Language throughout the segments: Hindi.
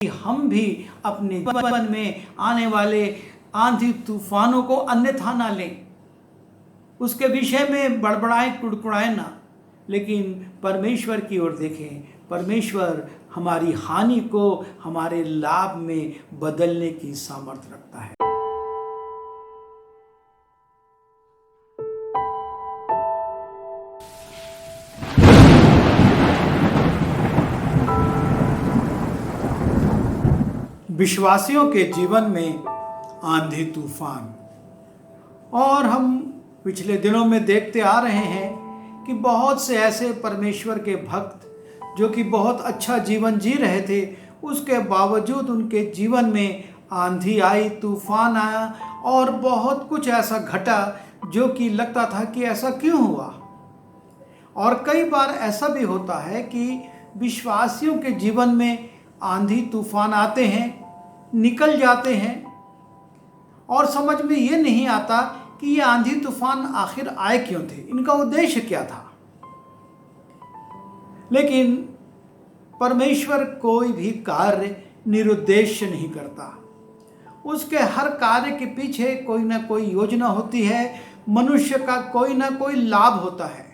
हम भी अपने जीवन में आने वाले आंधी तूफानों को अन्यथा ना लें, उसके विषय में बड़बड़ाएं कुड़कुड़ाएं ना, लेकिन परमेश्वर की ओर देखें। परमेश्वर हमारी हानि को हमारे लाभ में बदलने की सामर्थ्य रखता है। विश्वासियों के जीवन में आंधी तूफान, और हम पिछले दिनों में देखते आ रहे हैं कि बहुत से ऐसे परमेश्वर के भक्त जो कि बहुत अच्छा जीवन जी रहे थे, उसके बावजूद उनके जीवन में आंधी आई, तूफान आया और बहुत कुछ ऐसा घटा जो कि लगता था कि ऐसा क्यों हुआ। और कई बार ऐसा भी होता है कि विश्वासियों के जीवन में आंधी तूफान आते हैं, निकल जाते हैं और समझ में ये नहीं आता कि ये आंधी तूफान आखिर आए क्यों थे, इनका उद्देश्य क्या था। लेकिन परमेश्वर कोई भी कार्य निरुद्देश्य नहीं करता, उसके हर कार्य के पीछे कोई ना कोई योजना होती है, मनुष्य का कोई ना कोई लाभ होता है,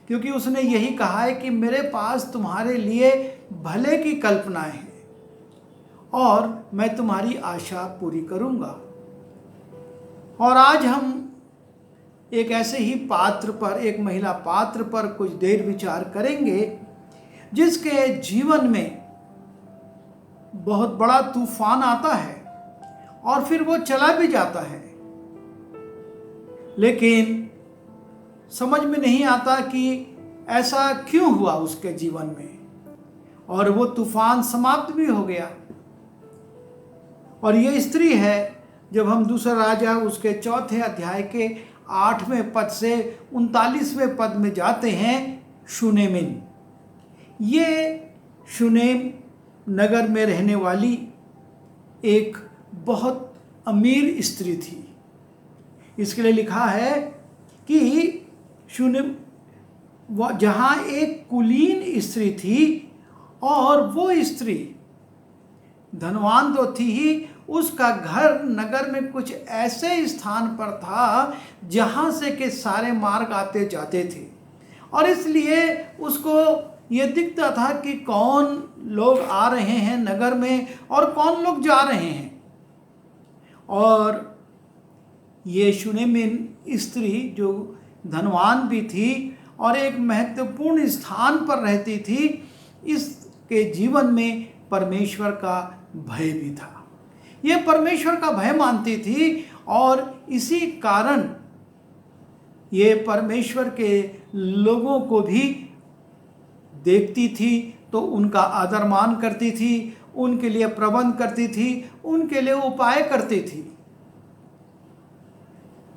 क्योंकि उसने यही कहा है कि मेरे पास तुम्हारे लिए भले की कल्पनाएं हैं और मैं तुम्हारी आशा पूरी करूंगा। और आज हम एक ऐसे ही पात्र पर, एक महिला पात्र पर कुछ देर विचार करेंगे जिसके जीवन में बहुत बड़ा तूफान आता है और फिर वो चला भी जाता है, लेकिन समझ में नहीं आता कि ऐसा क्यों हुआ उसके जीवन में, और वो तूफान समाप्त भी हो गया। और ये स्त्री है, जब हम दूसरा राजा उसके 4 अध्याय के 8वें पद से 39वें पद में जाते हैं, शूनेमिन। ये शूनेम नगर में रहने वाली एक बहुत अमीर स्त्री थी। इसके लिए लिखा है कि शूनेम जहाँ एक कुलीन स्त्री थी, और वो स्त्री धनवान तो थी ही, उसका घर नगर में कुछ ऐसे स्थान पर था जहाँ से के सारे मार्ग आते जाते थे, और इसलिए उसको ये दिखता था कि कौन लोग आ रहे हैं नगर में और कौन लोग जा रहे हैं। और ये शूनेमिन स्त्री जो धनवान भी थी और एक महत्वपूर्ण स्थान पर रहती थी, इसके जीवन में परमेश्वर का भय भी था। ये परमेश्वर का भय मानती थी और इसी कारण ये परमेश्वर के लोगों को भी देखती थी तो उनका आदर मान करती थी, उनके लिए प्रबंध करती थी, उनके लिए उपाय करती थी।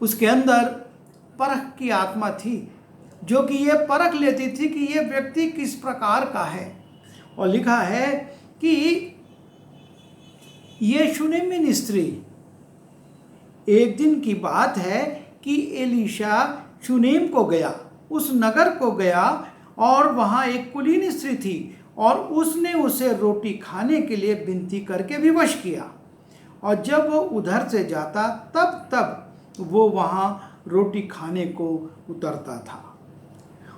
उसके अंदर परख की आत्मा थी जो कि ये परख लेती थी कि ये व्यक्ति किस प्रकार का है। और लिखा है कि ये शूनेमिन स्त्री, एक दिन की बात है कि एलीशा शूनेम को गया, उस नगर को गया, और वहाँ एक कुलीन स्त्री थी और उसने उसे रोटी खाने के लिए विनती करके विवश किया। और जब वो उधर से जाता तब वो वहाँ रोटी खाने को उतरता था।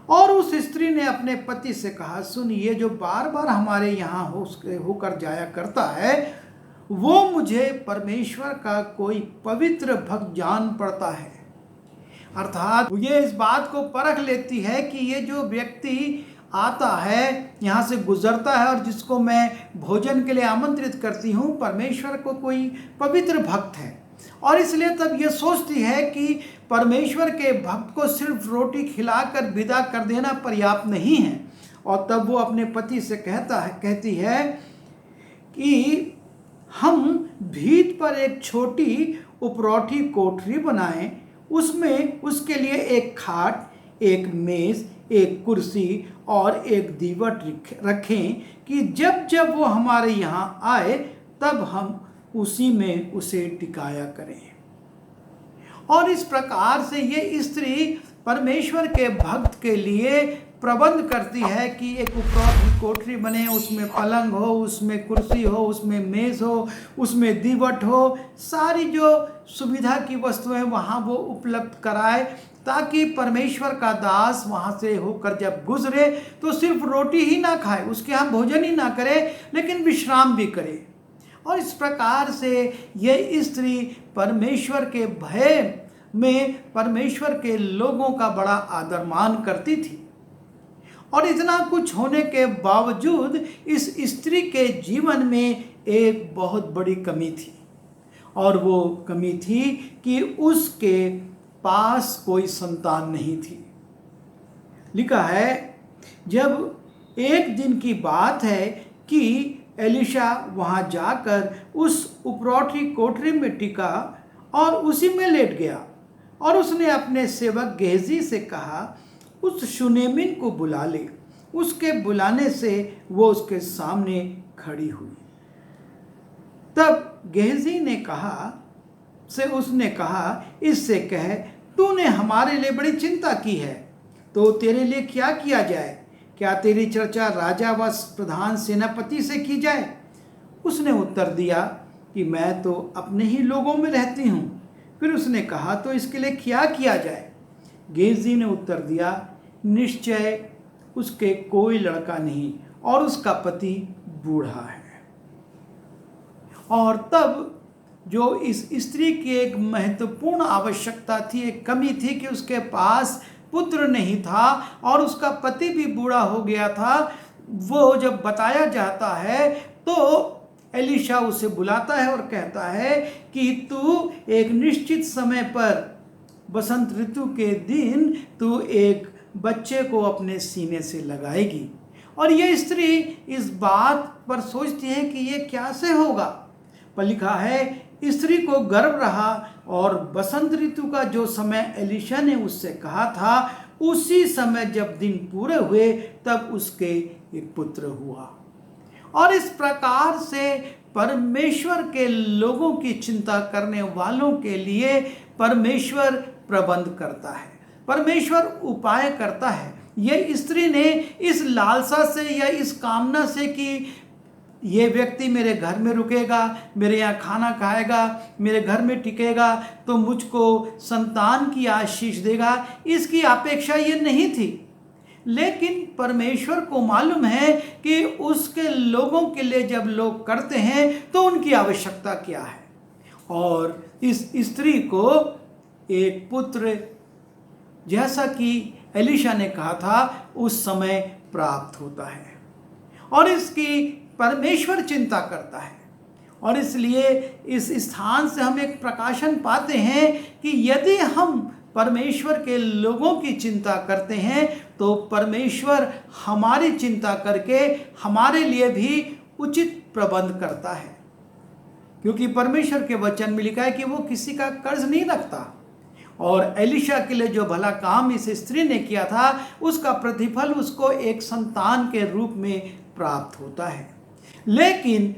और उस स्त्री ने अपने पति से कहा, सुन, ये जो बार बार हमारे यहाँ होकर जाया करता है, वो मुझे परमेश्वर का कोई पवित्र भक्त जान पड़ता है। अर्थात ये इस बात को परख लेती है कि ये जो व्यक्ति आता है, यहाँ से गुजरता है और जिसको मैं भोजन के लिए आमंत्रित करती हूँ, परमेश्वर को कोई पवित्र भक्त है। और इसलिए तब ये सोचती है कि परमेश्वर के भक्त को सिर्फ रोटी खिलाकर विदा कर देना पर्याप्त नहीं है। और तब वो अपने पति से कहती है कि हम भीत पर एक छोटी उपरौठी कोठरी बनाएं, उसमें उसके लिए एक खाट, एक मेज, एक कुर्सी और एक दीवट रखें कि जब जब वो हमारे यहाँ आए तब हम उसी में उसे टिकाया करें। और इस प्रकार से ये स्त्री परमेश्वर के भक्त के लिए प्रबंध करती है कि एक उपरोक्त कोठरी बने, उसमें पलंग हो, उसमें कुर्सी हो, उसमें मेज हो, उसमें दीवट हो, सारी जो सुविधा की वस्तुएं वहाँ वो उपलब्ध कराए, ताकि परमेश्वर का दास वहाँ से होकर जब गुजरे तो सिर्फ रोटी ही ना खाए, उसके यहाँ भोजन ही ना करे, लेकिन विश्राम भी करे। और इस प्रकार से ये स्त्री परमेश्वर के भय में परमेश्वर के लोगों का बड़ा आदर मान करती थी। और इतना कुछ होने के बावजूद इस स्त्री के जीवन में एक बहुत बड़ी कमी थी, और वो कमी थी कि उसके पास कोई संतान नहीं थी। लिखा है, जब एक दिन की बात है कि एलिशा वहाँ जाकर उस उपरौठी कोठरी में टिका और उसी में लेट गया, और उसने अपने सेवक गेहजी से कहा, उस शुनेमिन को बुला ले। उसके बुलाने से वो उसके सामने खड़ी हुई। तब गेहजी ने उसने कहा, इससे कह, तूने हमारे लिए बड़ी चिंता की है, तो तेरे लिए क्या किया जाए? क्या तेरी चर्चा राजा व प्रधान सेनापति से की जाए? उसने उत्तर दिया कि मैं तो अपने ही लोगों में रहती हूँ। फिर उसने कहा, तो इसके लिए क्या किया जाए? गेहजी ने उत्तर दिया, निश्चय उसके कोई लड़का नहीं और उसका पति बूढ़ा है। और तब जो इस स्त्री की एक महत्वपूर्ण आवश्यकता थी, एक कमी थी कि उसके पास पुत्र नहीं था और उसका पति भी बूढ़ा हो गया था, वो जब बताया जाता है तो एलिशा उसे बुलाता है और कहता है कि तू एक निश्चित समय पर बसंत ऋतु के दिन तू एक बच्चे को अपने सीने से लगाएगी। और ये स्त्री इस बात पर सोचती है कि ये क्या से होगा। पर लिखा है, स्त्री को गर्व रहा और बसंत ऋतु का जो समय एलिशा ने उससे कहा था, उसी समय जब दिन पूरे हुए तब उसके एक पुत्र हुआ। और इस प्रकार से परमेश्वर के लोगों की चिंता करने वालों के लिए परमेश्वर प्रबंध करता है, परमेश्वर उपाय करता है। ये स्त्री ने इस लालसा से या इस कामना से कि ये व्यक्ति मेरे घर में रुकेगा, मेरे यहाँ खाना खाएगा, मेरे घर में टिकेगा तो मुझको संतान की आशीष देगा, इसकी अपेक्षा ये नहीं थी। लेकिन परमेश्वर को मालूम है कि उसके लोगों के लिए जब लोग करते हैं तो उनकी आवश्यकता क्या है। और इस स्त्री को एक पुत्र, जैसा कि एलिशा ने कहा था, उस समय प्राप्त होता है और इसकी परमेश्वर चिंता करता है। और इसलिए इस स्थान से हम एक प्रकाशन पाते हैं कि यदि हम परमेश्वर के लोगों की चिंता करते हैं तो परमेश्वर हमारी चिंता करके हमारे लिए भी उचित प्रबंध करता है। क्योंकि परमेश्वर के वचन में लिखा है कि वो किसी का कर्ज नहीं रखता। और एलिशा के लिए जो भला काम इस स्त्री ने किया था, उसका प्रतिफल उसको एक संतान के रूप में प्राप्त होता है। लेकिन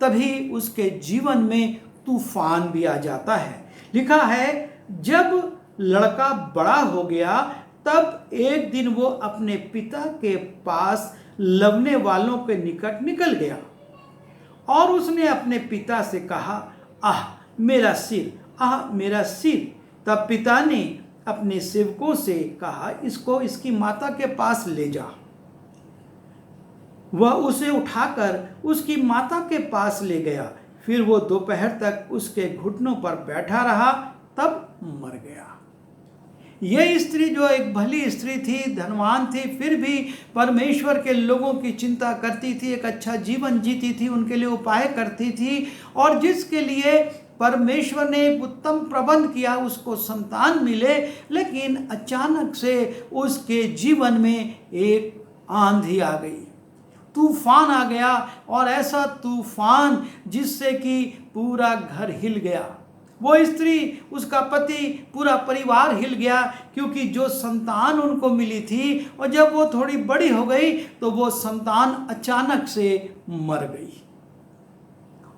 तभी उसके जीवन में तूफान भी आ जाता है। लिखा है, जब लड़का बड़ा हो गया तब एक दिन वो अपने पिता के पास लवने वालों के निकट निकल गया और उसने अपने पिता से कहा, आह मेरा सिर, आह मेरा सिर। तब पिता ने अपने सेवकों से कहा, इसको इसकी माता के पास ले जा। वह उसे उठाकर उसकी माता के पास ले गया। फिर वो दोपहर तक उसके घुटनों पर बैठा रहा, तब मर गया। यह स्त्री जो एक भली स्त्री थी, धनवान थी, फिर भी परमेश्वर के लोगों की चिंता करती थी, एक अच्छा जीवन जीती थी, उनके लिए उपाय करती थी और जिसके लिए परमेश्वर ने एक उत्तम प्रबंध किया, उसको संतान मिले। लेकिन अचानक से उसके जीवन में एक आंधी आ गई, तूफान आ गया, और ऐसा तूफान जिससे कि पूरा घर हिल गया। वो स्त्री, उसका पति, पूरा परिवार हिल गया, क्योंकि जो संतान उनको मिली थी और जब वो थोड़ी बड़ी हो गई तो वो संतान अचानक से मर गई।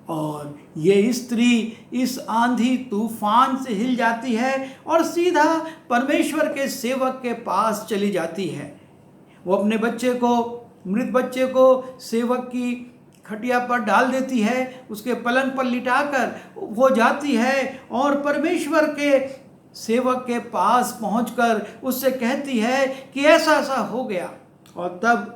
और ये स्त्री इस आंधी तूफान से हिल जाती है और सीधा परमेश्वर के सेवक के पास चली जाती है। वो अपने बच्चे को, मृत बच्चे को सेवक की खटिया पर डाल देती है, उसके पलंग पर लिटाकर वो जाती है और परमेश्वर के सेवक के पास पहुंचकर उससे कहती है कि ऐसा ऐसा हो गया। और तब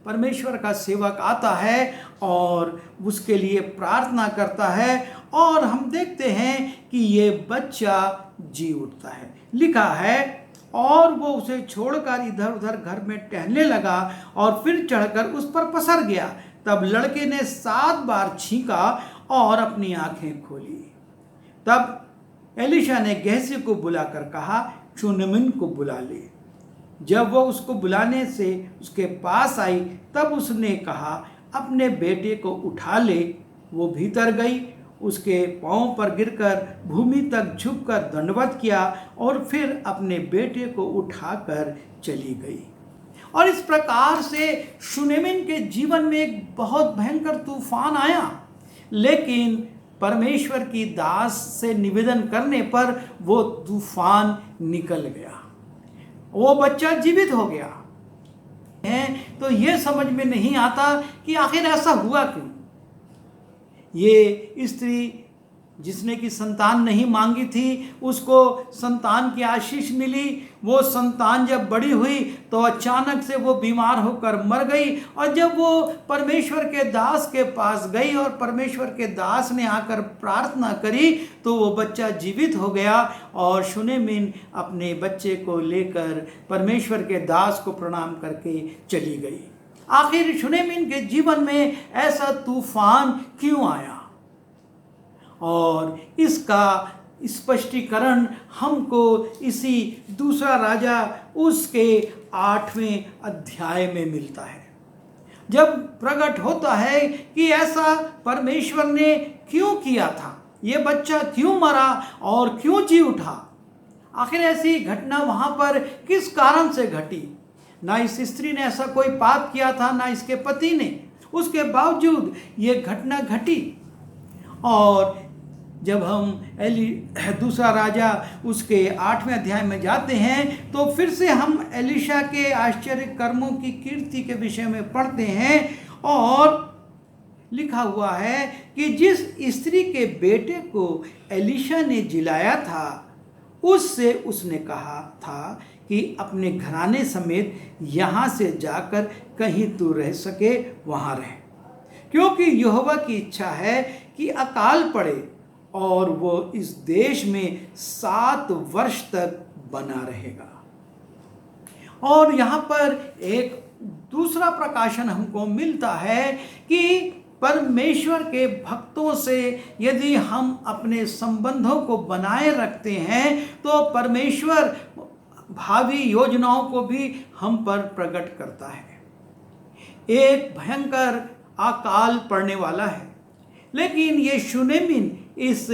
परमेश्वर का सेवक आता है और उसके लिए प्रार्थना करता है और हम देखते हैं कि ये बच्चा जी उठता है। लिखा है और वो उसे छोड़कर इधर उधर घर में टहलने लगा और फिर चढ़कर उस पर पसर गया। तब लड़के ने 7 बार छींका और अपनी आंखें खोली। तब एलीशा ने गेहजी को बुलाकर कहा, शूनेमिन को बुला ले। जब वो उसको बुलाने से उसके पास आई तब उसने कहा, अपने बेटे को उठा ले। वो भीतर गई, उसके पांव पर गिरकर भूमि तक झुककर दंडवत किया और फिर अपने बेटे को उठाकर चली गई। और इस प्रकार से शूनेमिन के जीवन में एक बहुत भयंकर तूफान आया, लेकिन परमेश्वर की दास से निवेदन करने पर वो तूफान निकल गया, वो बच्चा जीवित हो गया है। तो ये समझ में नहीं आता कि आखिर ऐसा हुआ क्यों। ये स्त्री जिसने की संतान नहीं मांगी थी, उसको संतान की आशीष मिली। वो संतान जब बड़ी हुई तो अचानक से वो बीमार होकर मर गई। और जब वो परमेश्वर के दास के पास गई और परमेश्वर के दास ने आकर प्रार्थना करी तो वो बच्चा जीवित हो गया। और शूनेमिन अपने बच्चे को लेकर परमेश्वर के दास को प्रणाम करके चली गई। आखिर शूनेमिन के जीवन में ऐसा तूफान क्यों आया, और इसका स्पष्टीकरण हमको इसी दूसरा राजा उसके 8वें अध्याय में मिलता है। जब प्रकट होता है कि ऐसा परमेश्वर ने क्यों किया था, ये बच्चा क्यों मरा और क्यों जी उठा, आखिर ऐसी घटना वहाँ पर किस कारण से घटी। ना इस स्त्री ने ऐसा कोई पाप किया था, ना इसके पति ने, उसके बावजूद ये घटना घटी। और जब हम दूसरा राजा उसके 8वें अध्याय में जाते हैं तो फिर से हम एलीशा के आश्चर्य कर्मों की कीर्ति के विषय में पढ़ते हैं। और लिखा हुआ है कि जिस स्त्री के बेटे को एलीशा ने जिलाया था उससे उसने कहा था कि अपने घराने समेत यहाँ से जाकर कहीं तू रह सके वहाँ रह, क्योंकि यहोवा की इच्छा है कि अकाल पड़े और वो इस देश में 7 वर्ष तक बना रहेगा। और यहाँ पर एक दूसरा प्रकाशन हमको मिलता है कि परमेश्वर के भक्तों से यदि हम अपने संबंधों को बनाए रखते हैं तो परमेश्वर भावी योजनाओं को भी हम पर प्रकट करता है। एक भयंकर अकाल पड़ने वाला है, लेकिन ये शूनेमिन इस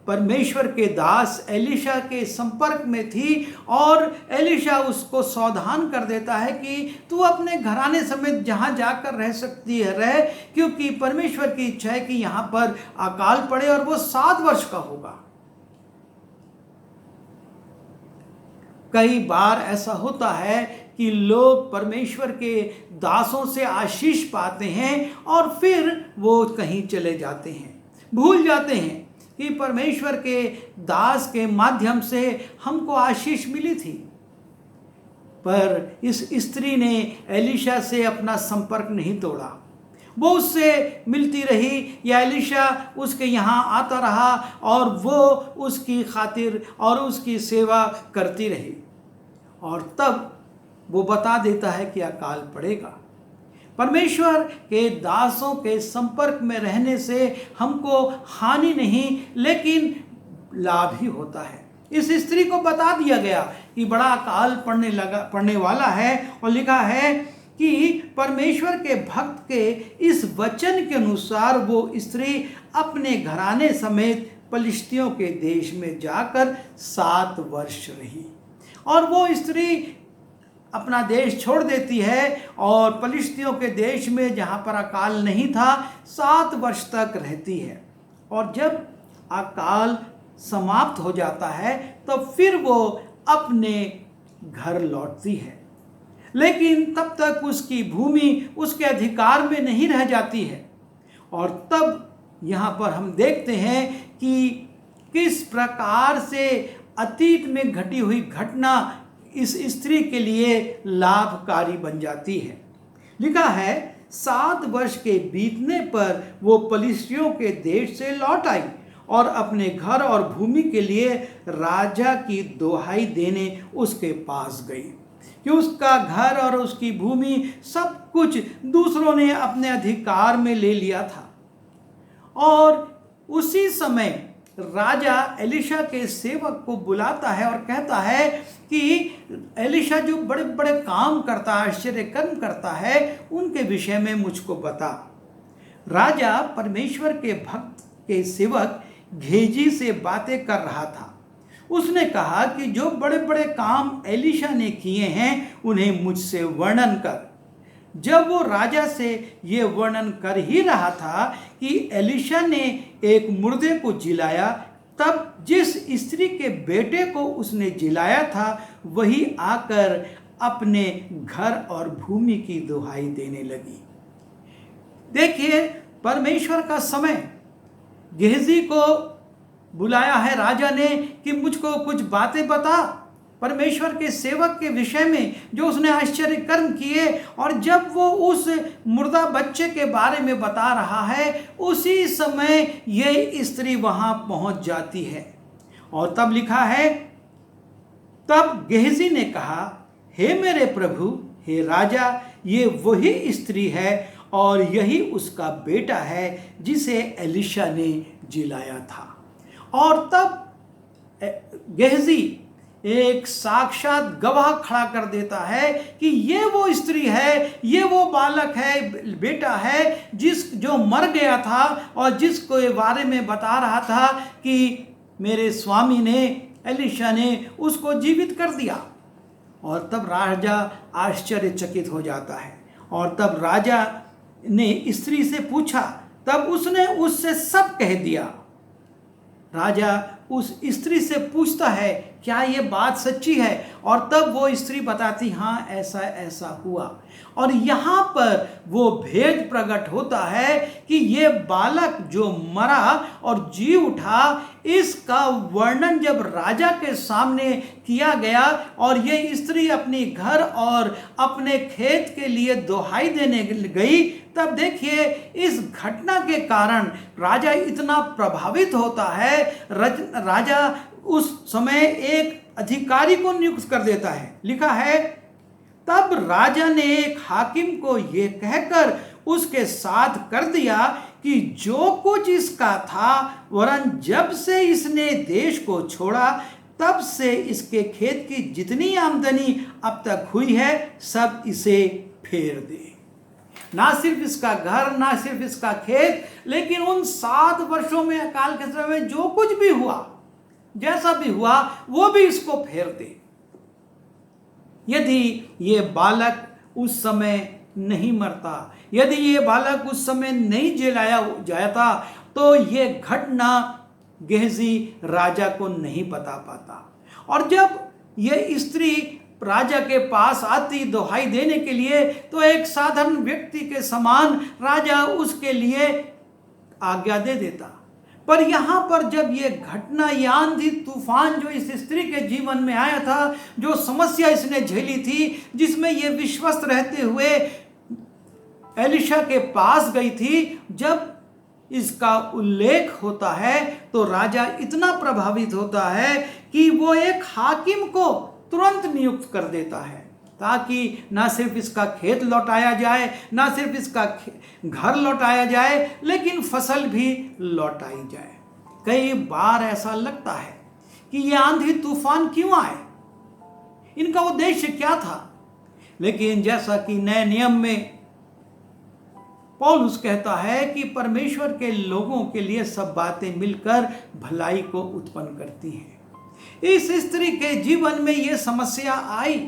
परमेश्वर के दास एलीशा के संपर्क में थी और एलीशा उसको सावधान कर देता है कि तू अपने घराने समेत जहाँ जाकर रह सकती है रह, क्योंकि परमेश्वर की इच्छा है कि यहाँ पर अकाल पड़े और वो 7 वर्ष का होगा। कई बार ऐसा होता है कि लोग परमेश्वर के दासों से आशीष पाते हैं और फिर वो कहीं चले जाते हैं, भूल जाते हैं कि परमेश्वर के दास के माध्यम से हमको आशीष मिली थी। पर इस स्त्री ने एलीशा से अपना संपर्क नहीं तोड़ा, वो उससे मिलती रही या एलीशा उसके यहाँ आता रहा और वो उसकी खातिर और उसकी सेवा करती रही। और तब वो बता देता है कि अकाल पड़ेगा। परमेश्वर के दासों के संपर्क में रहने से हमको हानि नहीं लेकिन लाभ ही होता है। इस स्त्री को बता दिया गया कि बड़ा अकाल पड़ने वाला है और लिखा है कि परमेश्वर के भक्त के इस वचन के अनुसार वो स्त्री अपने घराने समेत पलिश्तियों के देश में जाकर 7 वर्ष रही। और वो स्त्री अपना देश छोड़ देती है और फलिश्तियों के देश में जहाँ पर अकाल नहीं था 7 वर्ष तक रहती है। और जब अकाल समाप्त हो जाता है तो फिर वो अपने घर लौटती है, लेकिन तब तक उसकी भूमि उसके अधिकार में नहीं रह जाती है। और तब यहाँ पर हम देखते हैं कि किस प्रकार से अतीत में घटी हुई घटना इस स्त्री के लिए लाभकारी बन जाती है। लिखा है 7 वर्ष के बीतने पर वो फलिश्तियों के देश से लौट आई और अपने घर और भूमि के लिए राजा की दुहाई देने उसके पास गई कि उसका घर और उसकी भूमि सब कुछ दूसरों ने अपने अधिकार में ले लिया था। और उसी समय राजा एलिशा के सेवक को बुलाता है और कहता है कि एलिशा जो बड़े बड़े काम करता है, आश्चर्य कर्म करता है, उनके विषय में मुझको बता। राजा परमेश्वर के भक्त के सेवक गेहजी से बातें कर रहा था। उसने कहा कि जो बड़े बड़े काम एलिशा ने किए हैं उन्हें मुझसे वर्णन कर। जब वो राजा से ये वर्णन कर ही रहा था कि एलिशा ने एक मुर्दे को जिलाया, तब जिस स्त्री के बेटे को उसने जिलाया था वही आकर अपने घर और भूमि की दुहाई देने लगी। देखिए, परमेश्वर का समय गेहजी को बुलाया है राजा ने कि मुझको कुछ बातें बता परमेश्वर के सेवक के विषय में जो उसने आश्चर्य कर्म किए। और जब वो उस मुर्दा बच्चे के बारे में बता रहा है, उसी समय ये स्त्री वहां पहुंच जाती है। और तब लिखा है, तब गेहजी ने कहा, हे मेरे प्रभु, हे राजा, ये वही स्त्री है और यही उसका बेटा है जिसे एलिशा ने जिलाया था। और तब गेहजी एक साक्षात गवाह खड़ा कर देता है कि ये वो स्त्री है, ये वो बालक है, बेटा है जो मर गया था और जिसको ये बारे में बता रहा था कि मेरे स्वामी ने, एलिशा ने उसको जीवित कर दिया। और तब राजा आश्चर्यचकित हो जाता है। और तब राजा ने स्त्री से पूछा, तब उसने उससे सब कह दिया। राजा उस स्त्री से पूछता है, क्या ये बात सच्ची है? और तब वो स्त्री बताती, हाँ ऐसा ऐसा हुआ। और यहाँ पर वो भेद प्रकट होता है कि ये बालक जो मरा और जी उठा, इसका वर्णन जब राजा के सामने किया गया और ये स्त्री अपनी घर और अपने खेत के लिए दुहाई देने गई, तब देखिए इस घटना के कारण राजा इतना प्रभावित होता है। राजा उस समय एक अधिकारी को नियुक्त कर देता है। लिखा है, तब राजा ने एक हाकिम को ये कहकर उसके साथ कर दिया कि जो कुछ इसका था, वरन जब से इसने देश को छोड़ा तब से इसके खेत की जितनी आमदनी अब तक हुई है सब इसे फेर दे। ना सिर्फ इसका घर, ना सिर्फ इसका खेत, लेकिन उन 7 वर्षों में अकाल के समय में जो कुछ भी हुआ, जैसा भी हुआ, वो भी इसको फेर दे। यदि ये बालक उस समय नहीं मरता, यदि ये बालक उस समय नहीं जलाया जाता, तो ये घटना गेहजी राजा को नहीं बता पाता। और जब ये स्त्री राजा के पास आती दुहाई देने के लिए, तो एक साधारण व्यक्ति के समान राजा उसके लिए आज्ञा दे देता। पर यहाँ पर जब ये घटना, ये आंधी तूफान जो इस स्त्री के जीवन में आया था, जो समस्या इसने झेली थी, जिसमें ये विश्वस्त रहते हुए एलिशा के पास गई थी, जब इसका उल्लेख होता है तो राजा इतना प्रभावित होता है कि वो एक हाकिम को तुरंत नियुक्त कर देता है, ताकि ना सिर्फ इसका खेत लौटाया जाए, ना सिर्फ इसका घर लौटाया जाए, लेकिन फसल भी लौटाई जाए। कई बार ऐसा लगता है कि ये आंधी तूफान क्यों आए, इनका उद्देश्य क्या था। लेकिन जैसा कि नए नियम में पौलुस कहता है कि परमेश्वर के लोगों के लिए सब बातें मिलकर भलाई को उत्पन्न करती हैं। इस स्त्री के जीवन में यह समस्या आई,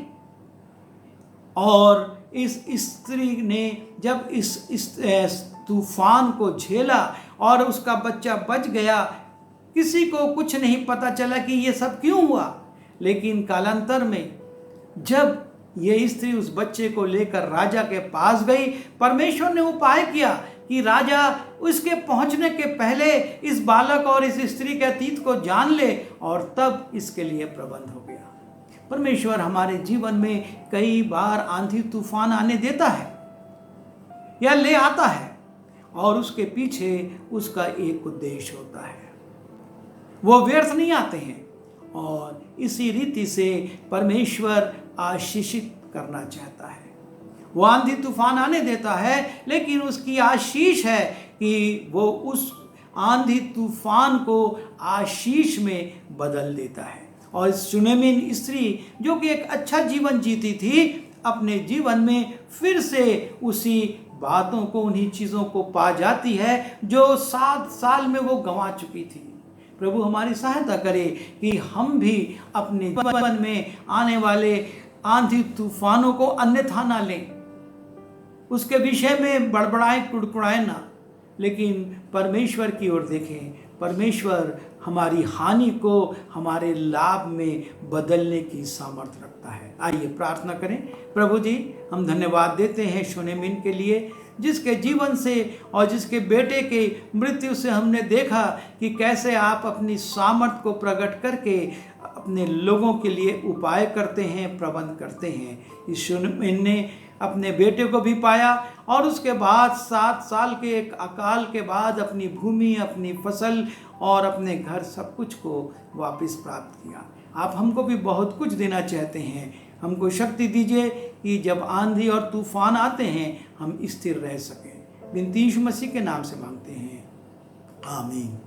और इस स्त्री ने जब इस तूफान को झेला और उसका बच्चा बच गया, किसी को कुछ नहीं पता चला कि ये सब क्यों हुआ। लेकिन कालांतर में जब ये स्त्री उस बच्चे को लेकर राजा के पास गई, परमेश्वर ने उपाय किया कि राजा उसके पहुंचने के पहले इस बालक और इस स्त्री के अतीत को जान ले और तब इसके लिए प्रबंध हो गया। परमेश्वर हमारे जीवन में कई बार आंधी तूफान आने देता है या ले आता है, और उसके पीछे उसका एक उद्देश्य होता है। वो व्यर्थ नहीं आते हैं, और इसी रीति से परमेश्वर आशीषित करना चाहता है। वो आंधी तूफान आने देता है, लेकिन उसकी आशीष है कि वो उस आंधी तूफान को आशीष में बदल देता है। और इस शूनेमिन स्त्री जो कि एक अच्छा जीवन जीती थी, अपने जीवन में फिर से उसी बातों को, उन्हीं चीज़ों को पा जाती है जो 7 साल में वो गंवा चुकी थी। प्रभु हमारी सहायता करे कि हम भी अपने जीवन में आने वाले आंधी तूफानों को अन्यथा ना लें, उसके विषय में बड़बड़ाएं, कुड़कुड़ाएं ना, लेकिन परमेश्वर की ओर देखें। परमेश्वर हमारी हानि को हमारे लाभ में बदलने की सामर्थ्य रखता है। आइए प्रार्थना करें। प्रभु जी, हम धन्यवाद देते हैं शूनेमिन के लिए, जिसके जीवन से और जिसके बेटे के मृत्यु से हमने देखा कि कैसे आप अपनी सामर्थ को प्रकट करके अपने लोगों के लिए उपाय करते हैं, प्रबंध करते हैं। इस शूनेमिन ने अपने बेटे को भी पाया और उसके बाद 7 साल के एक अकाल के बाद अपनी भूमि, अपनी फसल और अपने घर सब कुछ को वापस प्राप्त किया। आप हमको भी बहुत कुछ देना चाहते हैं। हमको शक्ति दीजिए कि जब आंधी और तूफान आते हैं हम स्थिर रह सकें। विनती यीशु मसीह के नाम से मांगते हैं, आमीन।